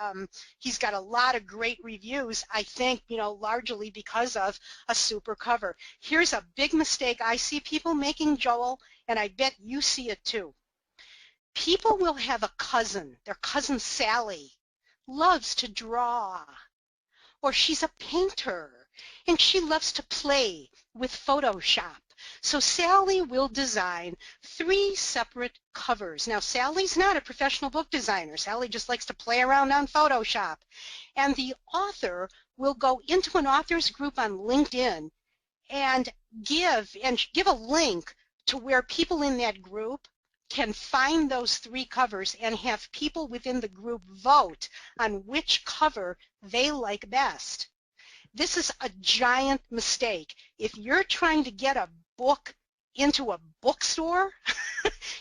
he's got a lot of great reviews, I think, largely because of a super cover. Here's a big mistake I see people making, Joel, and I bet you see it too. People will have a cousin, their cousin Sally, loves to draw, or she's a painter, and she loves to play with Photoshop. So Sally will design 3 separate covers. Now, Sally's not a professional book designer. Sally just likes to play around on Photoshop. And the author will go into an author's group on LinkedIn and give a link to where people in that group can find those 3 covers and have people within the group vote on which cover they like best. This is a giant mistake. If you're trying to get a book into a bookstore,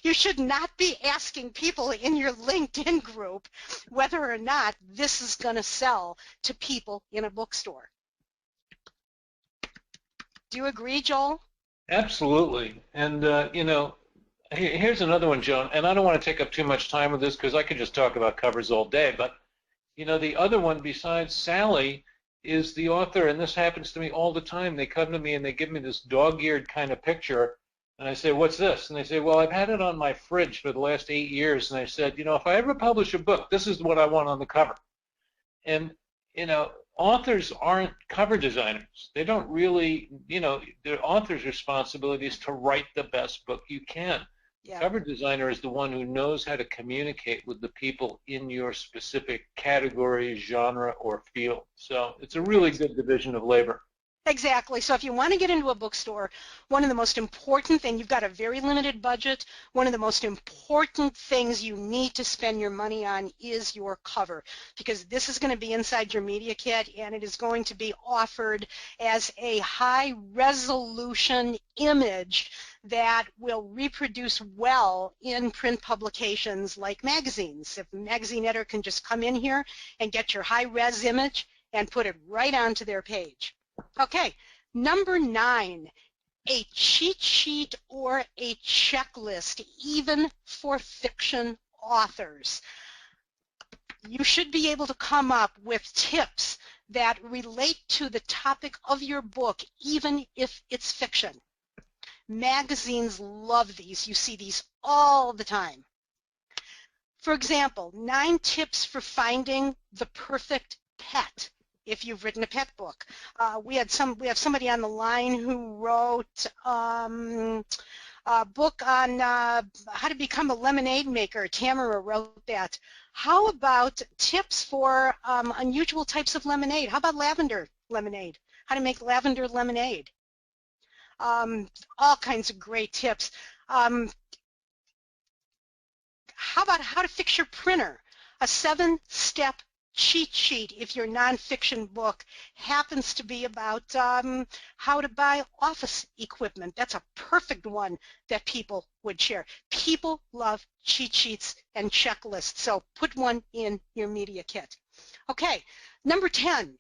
you should not be asking people in your LinkedIn group whether or not this is going to sell to people in a bookstore. Do you agree, Joel? Absolutely. And, here's another one, Joan, and I don't want to take up too much time with this because I could just talk about covers all day, but, the other one besides Sally is the author, and this happens to me all the time. They come to me and they give me this dog-eared kind of picture, and I say, what's this? And they say, well, I've had it on my fridge for the last 8 years, and I said, if I ever publish a book, this is what I want on the cover. And, authors aren't cover designers. They don't really, their author's responsibility is to write the best book you can. Yeah. Cover designer is the one who knows how to communicate with the people in your specific category, genre, or field. So it's a really good division of labor. Exactly. So if you want to get into a bookstore, one of the most important things, you've got a very limited budget, one of the most important things you need to spend your money on is your cover, because this is going to be inside your media kit, and it is going to be offered as a high-resolution image that will reproduce well in print publications like magazines. If a magazine editor can just come in here and get your high-res image and put it right onto their page. Okay, number 9, a cheat sheet or a checklist, even for fiction authors. You should be able to come up with tips that relate to the topic of your book, even if it's fiction. Magazines love these. You see these all the time. For example, 9 tips for finding the perfect pet. If you've written a pet book, we have somebody on the line who wrote a book on how to become a lemonade maker. Tamara wrote that. How about tips for unusual types of lemonade? How about lavender lemonade? How to make lavender lemonade? All kinds of great tips. How about how to fix your printer? A 7-step cheat sheet if your nonfiction book happens to be about how to buy office equipment. That's a perfect one that people would share. People love cheat sheets and checklists, so put one in your media kit. Okay, number 10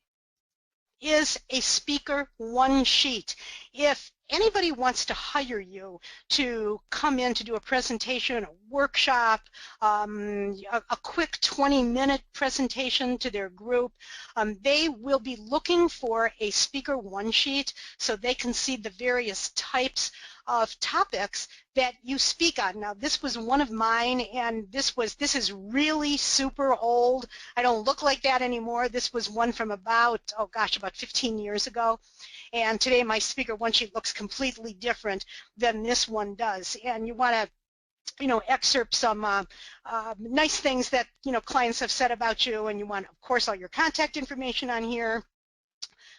is a speaker one sheet. If anybody wants to hire you to come in to do a presentation, a workshop, a quick 20-minute presentation to their group, they will be looking for a speaker one sheet so they can see the various types of topics that you speak on. Now, this was one of mine, and this is really super old. I don't look like that anymore. This was one from about 15 years ago. And today my speaker one sheet looks completely different than this one does. And you want to excerpt some nice things that clients have said about you, and you want, of course, all your contact information on here.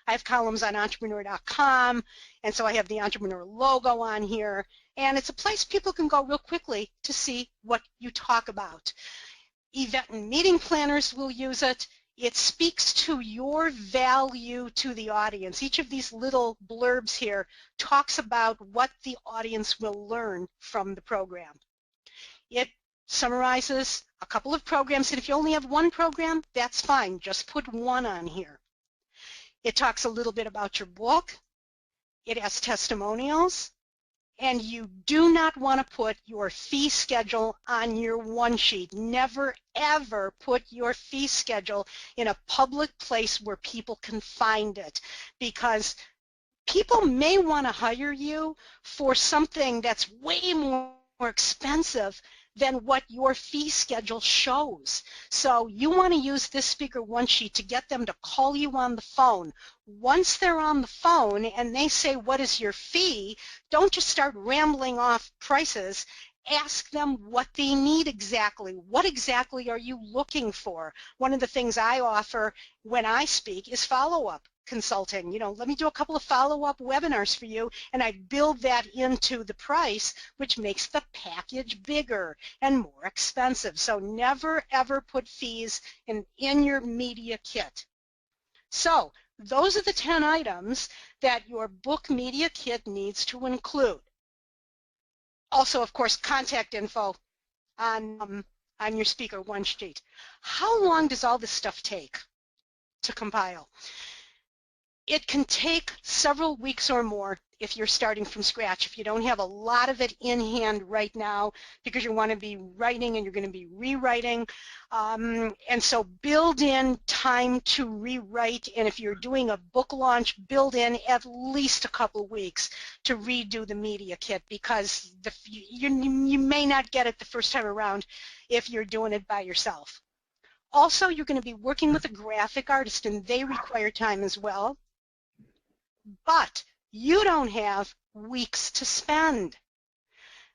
I have columns on entrepreneur.com, and so I have the Entrepreneur logo on here, and it's a place people can go real quickly to see what you talk about. Event and meeting planners will use it. It speaks to your value to the audience. Each of these little blurbs here talks about what the audience will learn from the program. It summarizes a couple of programs, and if you only have one program, that's fine. Just put one on here. It talks a little bit about your book. It has testimonials. And you do not want to put your fee schedule on your one sheet. Never, ever put your fee schedule in a public place where people can find it, because people may want to hire you for something that's way more expensive than what your fee schedule shows. So you want to use this speaker one sheet to get them to call you on the phone. Once they're on the phone and they say, what is your fee? Don't just start rambling off prices. Ask them what they need exactly. What exactly are you looking for? One of the things I offer when I speak is follow-up consulting. You know, let me do a couple of follow-up webinars for you, and I build that into the price, which makes the package bigger and more expensive. So never, ever put fees in your media kit. So those are the 10 items that your book media kit needs to include. Also, of course, contact info on your speaker one sheet. How long does all this stuff take to compile? It can take several weeks or more if you're starting from scratch, if you don't have a lot of it in hand right now, because you want to be writing and you're going to be rewriting. And so build in time to rewrite, and if you're doing a book launch, build in at least a couple of weeks to redo the media kit, because you may not get it the first time around if you're doing it by yourself. Also, you're going to be working with a graphic artist, and they require time as well. But you don't have weeks to spend.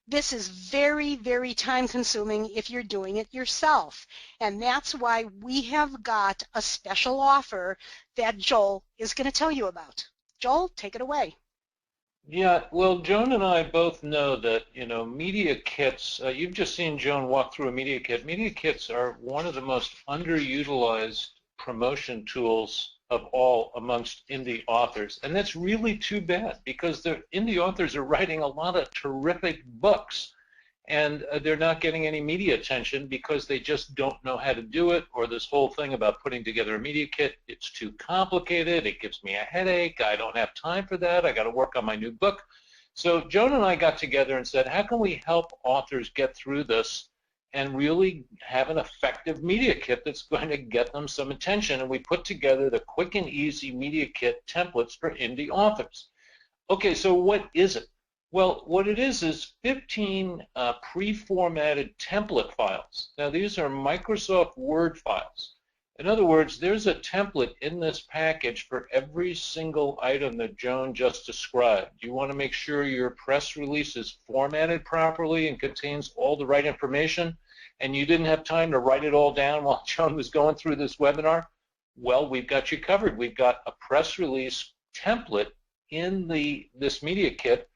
This is very, very time-consuming if you're doing it yourself. And that's why we have got a special offer that Joel is going to tell you about. Joel, take it away. Yeah, well, Joan and I both know that, you know, media kits, you've just seen Joan walk through a media kit. Media kits are one of the most underutilized promotion tools of all amongst indie authors. And that's really too bad, because the indie authors are writing a lot of terrific books, and they're not getting any media attention because they just don't know how to do it, or this whole thing about putting together a media kit, it's too complicated, it gives me a headache, I don't have time for that, I got to work on my new book. So Joan and I got together and said, how can we help authors get through this and really have an effective media kit that's going to get them some attention? And we put together the quick and easy media kit templates for indie authors. Okay, so what is it? Well, what it is 15 pre-formatted template files. Now, these are Microsoft Word files. In other words, there's a template in this package for every single item that Joan just described. You want to make sure your press release is formatted properly and contains all the right information, and you didn't have time to write it all down while Joan was going through this webinar? Well, we've got you covered. We've got a press release template in this media kit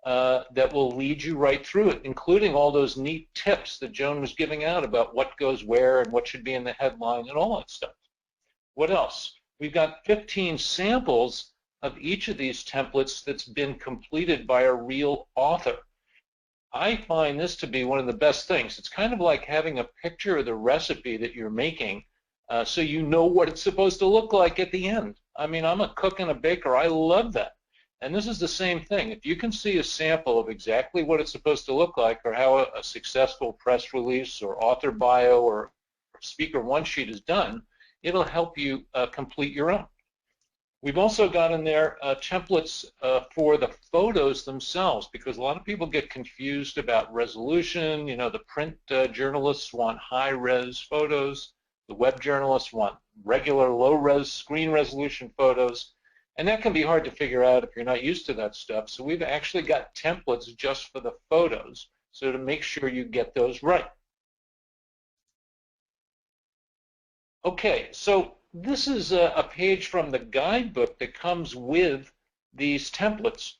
that will lead you right through it, including all those neat tips that Joan was giving out about what goes where and what should be in the headline and all that stuff. What else? We've got 15 samples of each of these templates that's been completed by a real author. I find this to be one of the best things. It's kind of like having a picture of the recipe that you're making, so you know what it's supposed to look like at the end. I mean, I'm a cook and a baker. I love that. And this is the same thing. If you can see a sample of exactly what it's supposed to look like, or how a successful press release or author bio or speaker one sheet is done, it'll help you complete your own. We've also got in there templates for the photos themselves, because a lot of people get confused about resolution. You know, the print journalists want high-res photos. The web journalists want regular low-res screen resolution photos. And that can be hard to figure out if you're not used to that stuff. So we've actually got templates just for the photos, so to make sure you get those right. Okay, so this is a page from the guidebook that comes with these templates.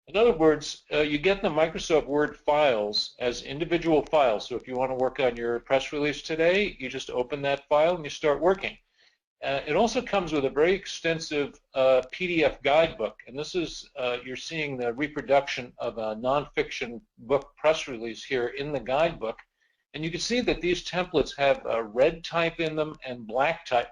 In other words, you get the Microsoft Word files as individual files. So if you want to work on your press release today, you just open that file and you start working. It also comes with a very extensive PDF guidebook, and this is, you're seeing the reproduction of a nonfiction book press release here in the guidebook. And you can see that these templates have red type in them and black type.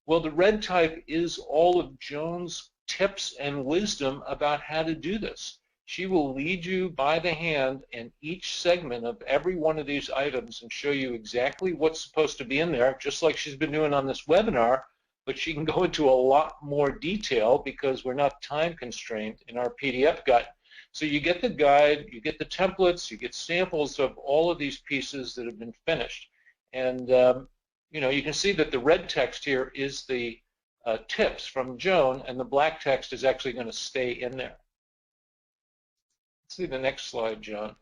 Well, the red type is all of Joan's tips and wisdom about how to do this. She will lead you by the hand in each segment of every one of these items and show you exactly what's supposed to be in there, just like she's been doing on this webinar, but she can go into a lot more detail because we're not time constrained in our PDF guide. So you get the guide, you get the templates, you get samples of all of these pieces that have been finished. And you know, you can see that the red text here is the tips from Joan, and the black text is actually going to stay in there. Let's see the next slide, Joan.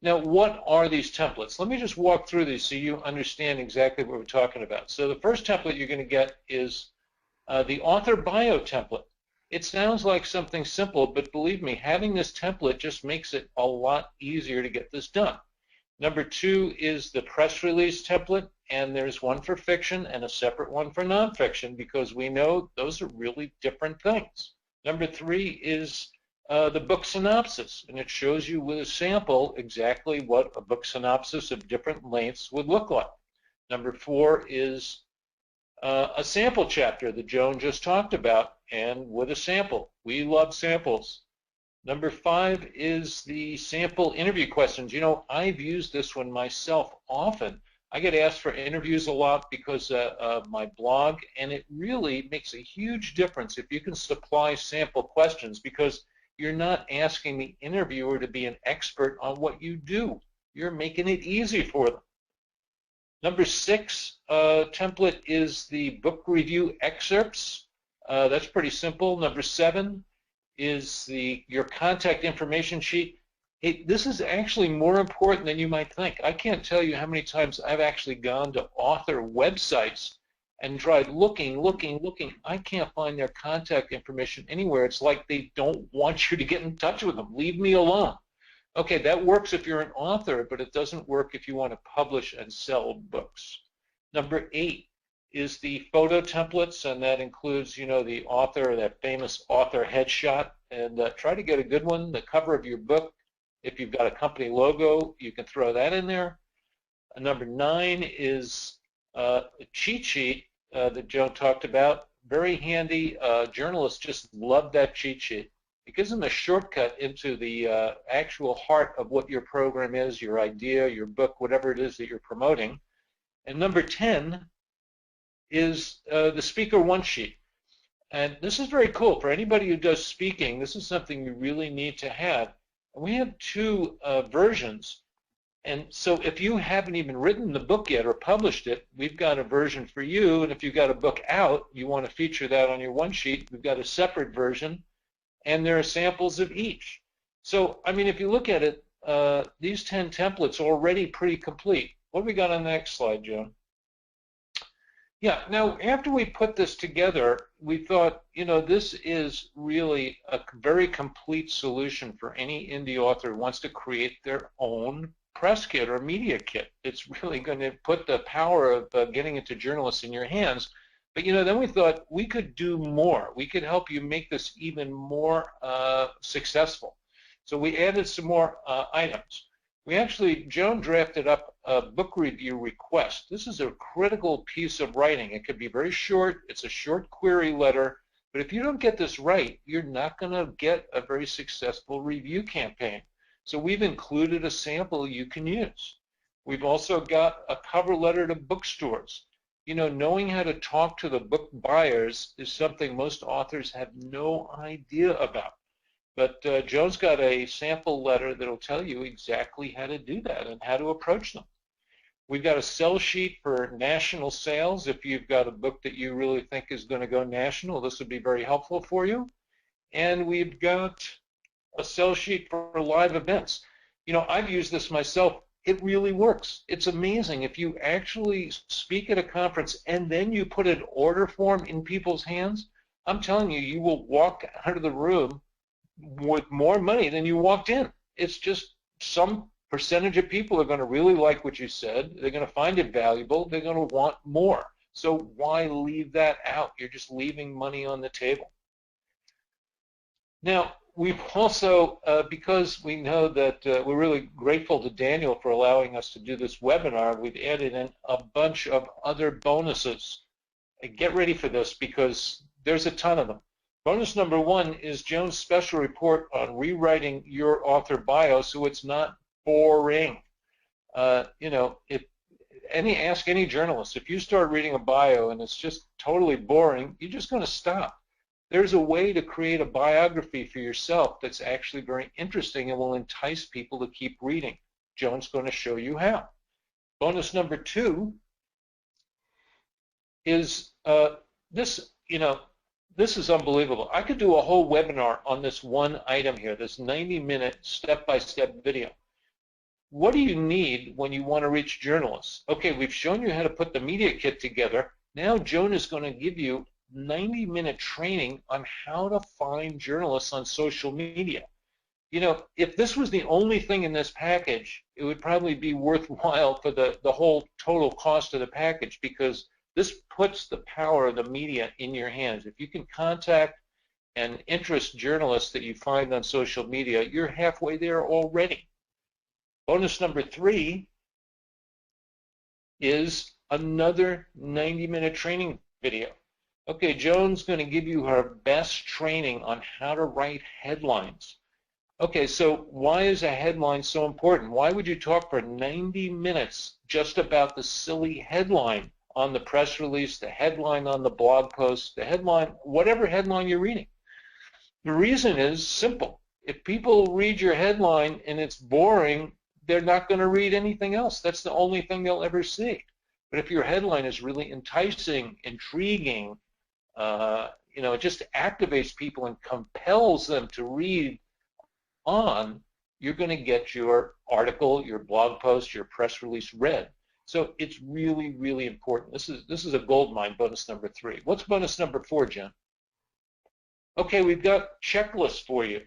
Now, what are these templates? Let me just walk through these so you understand exactly what we're talking about. So the first template you're going to get is the author bio template. It sounds like something simple, but believe me, having this template just makes it a lot easier to get this done. Number 2 is the press release template, and there's one for fiction and a separate one for nonfiction because we know those are really different things. Number 3 is the book synopsis, and it shows you with a sample exactly what a book synopsis of different lengths would look like. Number 4 is a sample chapter that Joan just talked about, and with a sample. We love samples. Number 5 is the sample interview questions. You know, I've used this one myself often. I get asked for interviews a lot because of my blog, and it really makes a huge difference if you can supply sample questions because you're not asking the interviewer to be an expert on what you do. You're making it easy for them. Number 6 template is the book review excerpts. That's pretty simple. Number 7 is your contact information sheet. This is actually more important than you might think. I can't tell you how many times I've actually gone to author websites and tried looking. I can't find their contact information anywhere. It's like they don't want you to get in touch with them. Leave me alone. Okay, that works if you're an author, but it doesn't work if you want to publish and sell books. Number 8 is the photo templates, and that includes, you know, the author, that famous author headshot, and try to get a good one. The cover of your book, if you've got a company logo, you can throw that in there. Number 9 is a cheat sheet that Joan talked about. Very handy. Journalists just love that cheat sheet. It gives them a shortcut into the actual heart of what your program is, your idea, your book, whatever it is that you're promoting. And number 10 is the speaker one sheet. And this is very cool. For anybody who does speaking, this is something you really need to have. And we have 2 versions. And so if you haven't even written the book yet or published it, we've got a version for you. And if you've got a book out, you want to feature that on your one sheet, we've got a separate version. And there are samples of each. So, I mean, if you look at it, these 10 templates are already pretty complete. What have we got on the next slide, Joan? Yeah, now after we put this together, we thought, you know, this is really a very complete solution for any indie author who wants to create their own press kit or media kit. It's really going to put the power of getting it to journalists in your hands. But, you know, then we thought we could do more. We could help you make this even more successful. So we added some more items. We actually, Joan drafted up a book review request. This is a critical piece of writing. It could be very short. It's a short query letter. But if you don't get this right, you're not going to get a very successful review campaign. So we've included a sample you can use. We've also got a cover letter to bookstores. You know, knowing how to talk to the book buyers is something most authors have no idea about. But Joan's got a sample letter that'll tell you exactly how to do that and how to approach them. We've got a sell sheet for national sales. If you've got a book that you really think is going to go national, this would be very helpful for you. And we've got a sell sheet for live events. You know, I've used this myself. It really works. It's amazing. If you actually speak at a conference and then you put an order form in people's hands, I'm telling you, you will walk out of the room with more money than you walked in. It's just some percentage of people are going to really like what you said. They're going to find it valuable. They're going to want more. So why leave that out? You're just leaving money on the table. Now, we've also, because we know that we're really grateful to Daniel for allowing us to do this webinar, we've added in a bunch of other bonuses. And get ready for this because there's a ton of them. Bonus number 1 is Joan's special report on rewriting your author bio so it's not boring. You know, ask any journalist, if you start reading a bio and it's just totally boring, you're just going to stop. There's a way to create a biography for yourself that's actually very interesting and will entice people to keep reading. Joan's going to show you how. Bonus number 2 is this, you know, this is unbelievable. I could do a whole webinar on this one item here, this 90-minute step-by-step video. What do you need when you want to reach journalists? Okay, we've shown you how to put the media kit together. Now Joan is going to give you 90-minute training on how to find journalists on social media. You know, if this was the only thing in this package, it would probably be worthwhile for the whole total cost of the package, because this puts the power of the media in your hands. If you can contact and interest journalists that you find on social media, you're halfway there already. Bonus number 3 is another 90-minute training video. Okay, Joan's going to give you her best training on how to write headlines. Okay, so why is a headline so important? Why would you talk for 90 minutes just about the silly headline on the press release, the headline on the blog post, the headline, whatever headline you're reading? The reason is simple. If people read your headline and it's boring, they're not going to read anything else. That's the only thing they'll ever see. But if your headline is really enticing, intriguing, you know, it just activates people and compels them to read on, you're going to get your article, your blog post, your press release read. So it's really, really important. This is a gold mine, bonus number 3. What's bonus number 4, Jen? Okay, we've got checklists for you.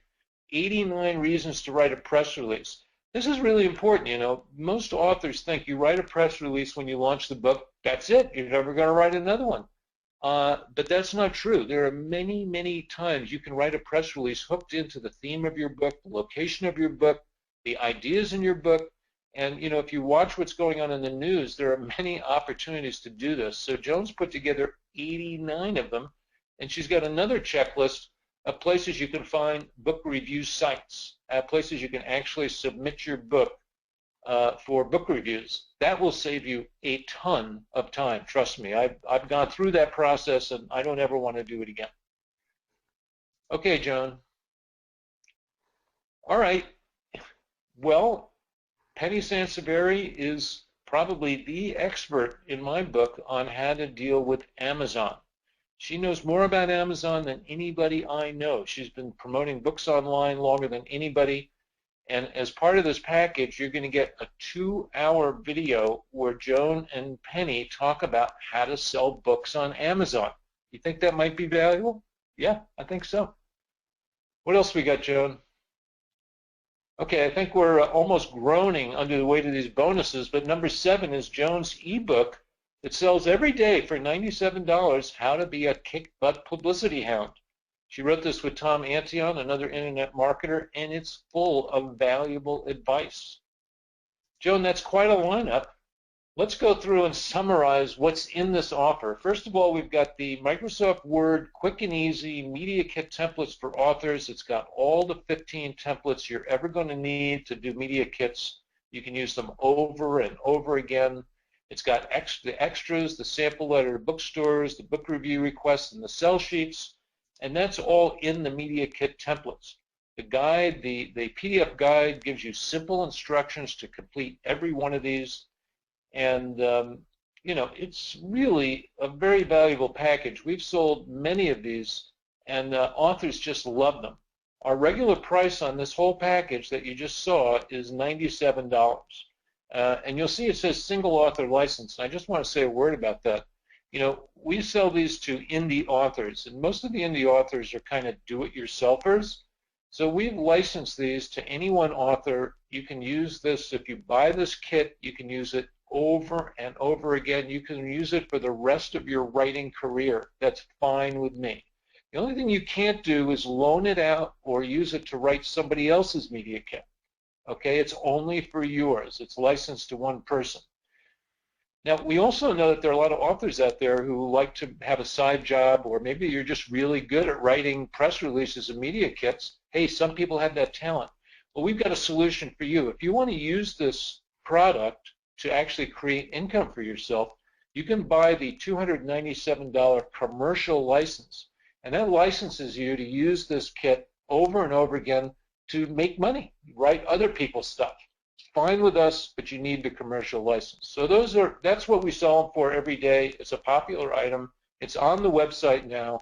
89 reasons to write a press release. This is really important. You know, most authors think you write a press release when you launch the book, that's it. You're never going to write another one. But that's not true. There are many, many times you can write a press release hooked into the theme of your book, the location of your book, the ideas in your book. And, you know, if you watch what's going on in the news, there are many opportunities to do this. So Joan's put together 89 of them, and she's got another checklist of places you can find book review sites, places you can actually submit your book for book reviews. That will save you a ton of time. Trust me, I've gone through that process, and I don't ever want to do it again. Okay, Joan. All right. Well, Penny Sanseveri is probably the expert in my book on how to deal with Amazon. She knows more about Amazon than anybody I know. She's been promoting books online longer than anybody. And as part of this package, you're going to get a 2-hour video where Joan and Penny talk about how to sell books on Amazon. You think that might be valuable? Yeah, I think so. What else we got, Joan? Okay, I think we're almost groaning under the weight of these bonuses, but number 7 is Joan's ebook that sells every day for $97, How to Be a Kick-Butt Publicity Hound. She wrote this with Tom Antion, another internet marketer, and it's full of valuable advice. Joan, that's quite a lineup. Let's go through and summarize what's in this offer. First of all, we've got the Microsoft Word Quick and Easy Media Kit templates for authors. It's got all the 15 templates you're ever going to need to do media kits. You can use them over and over again. It's got the extras, the sample letter to bookstores, the book review requests, and the sell sheets. And that's all in the media kit templates. The guide, the PDF guide gives you simple instructions to complete every one of these. And, you know, it's really a very valuable package. We've sold many of these, and authors just love them. Our regular price on this whole package that you just saw is $97. And you'll see it says single author license. And I just want to say a word about that. You know, we sell these to indie authors, and most of the indie authors are kind of do-it-yourselfers. So we've licensed these to any one author. You can use this. If you buy this kit, you can use it over and over again. You can use it for the rest of your writing career. That's fine with me. The only thing you can't do is loan it out or use it to write somebody else's media kit. Okay, it's only for yours. It's licensed to one person. Now, we also know that there are a lot of authors out there who like to have a side job, or maybe you're just really good at writing press releases and media kits. Hey, some people have that talent. Well, we've got a solution for you. If you want to use this product to actually create income for yourself, you can buy the $297 commercial license, and that licenses you to use this kit over and over again to make money, write other people's stuff. It's fine with us, but you need the commercial license. So that's what we sell them for every day. It's a popular item. It's on the website now.